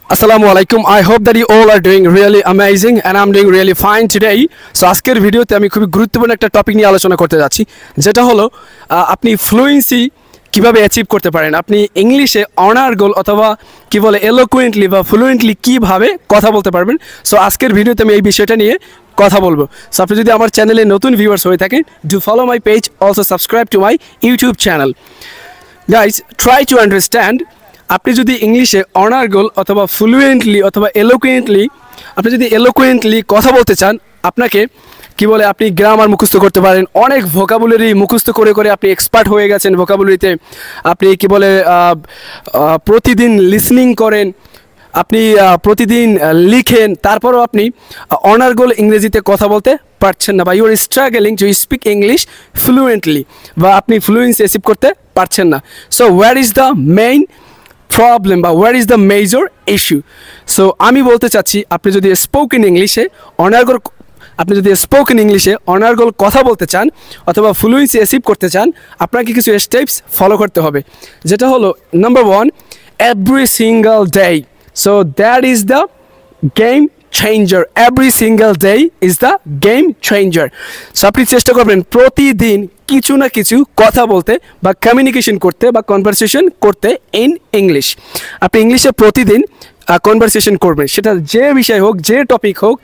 Assalamu alaikum. I hope that you all are doing really amazing and I'm doing really fine today. So আজকের ভিডিওতে আমি খুবই গুরুত্বপূর্ণ একটা টপিক নিয়ে আলোচনা করতে যাচ্ছি, যেটা হলো আপনি ফ্লুয়েন্সি কিভাবে অ্যাচিভ করতে পারেন, আপনি ইংলিশে অনার গোল অথবা কি বলে এলোকুয়েন্টলি বা ফ্লুয়েন্টলি কিভাবে কথা বলতে পারবেন। সো আজকের ভিডিওতে আমি এই বিষয়টা নিয়ে কথা বলবো। সো আপনি যদি আমার চ্যানেলে নতুন ভিউয়ার্স হয়ে থাকেন, do follow my page, also subscribe to my YouTube channel. Guys, try to understand, আপনি যদি ইংলিশে অনার গোল অথবা ফ্লুয়েন্টলি অথবা এলোকুয়েন্টলি, আপনি যদি এলোকুয়েন্টলি কথা বলতে চান, আপনাকে কি বলে আপনি গ্রামার মুখস্থ করতে পারেন, অনেক ভোকাবুলারি মুখস্থ করে করে আপনি এক্সপার্ট হয়ে গেছেন ভোকাবুলারিতে, আপনি কি বলে প্রতিদিন লিসনিং করেন, আপনি প্রতিদিন লিখেন, তারপরও আপনি অনার গোল ইংরেজিতে কথা বলতে পারছেন না, বা you are struggling to speak English fluently, বা আপনি ফ্লুয়েন্সি অ্যাচিভ করতে পারছেন না। So where is the main problem বা where is the major issue? So আমি বলতে চাচ্ছি, আপনি যদি স্পোকেন ইংলিশে অনার্গল কথা বলতে চান অথবা ফ্লুয়েন্সি অ্যাচিভ করতে চান, আপনাকে কিছু স্টেপস ফলো করতে হবে, যেটা হলো number 1, every single day. So that is the game changer. Every single day is the game changer. So আপনি চেষ্টা করবেন প্রতিদিন কিছু না কিছু কথা বলতে বা কমিউনিকেশন করতে বা কনভারসেশন করতে ইন ইংলিশ। আপনি ইংলিশে প্রতিদিন কনভারসেশন করবেন, সেটা যে বিষয় হোক, যে টপিক হোক,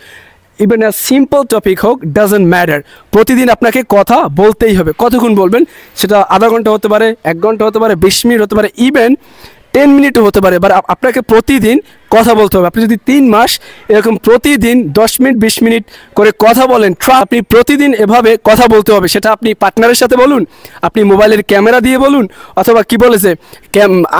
ইভেন আ সিম্পল টপিক হোক, ডাজন্ট ম্যাটার। প্রতিদিন আপনাকে কথা বলতেই হবে। কতক্ষণ বলবেন? সেটা আধা ঘন্টা হতে পারে, 1 ঘন্টা হতে পারে, 20 মিনিট হতে পারে, ইভেন 10 মিনিটও হতে পারে, বাট আপনাকে প্রতিদিন কথা বলতে হবে। আপনি যদি 3 মাস এরকম প্রতিদিন 10 মিনিট 20 মিনিট করে কথা বলেন, আপনি প্রতিদিন এভাবে কথা বলতে হবে। সেটা আপনি পার্টনারের সাথে বলুন, আপনি মোবাইলের ক্যামেরা দিয়ে বলুন, অথবা কি বলেছে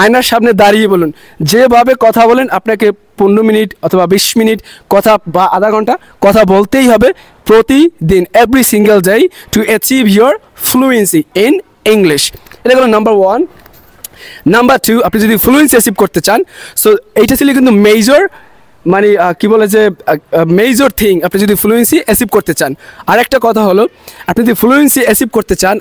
আয়নার সামনে দাঁড়িয়ে বলুন, যেভাবে কথা বলেন আপনাকে 15 মিনিট অথবা 20 মিনিট কথা বা আধা ঘন্টা কথা বলতেই হবে প্রতিদিন, every single day, to achieve your fluency in English. এটা হলো নাম্বার 1। নাম্বার 2, আপনি যদি ফ্লুয়েন্সি অ্যাচিভ করতে চান, সো এইটা ছিল কিন্তু মেজর, মানে কি বলে যে মেজর থিং, আপনি যদি ফ্লুয়েন্সি অ্যাচিভ করতে চান। আরেকটা কথা হলো, আপনি যদি ফ্লুয়েন্সি অ্যাচিভ করতে চান,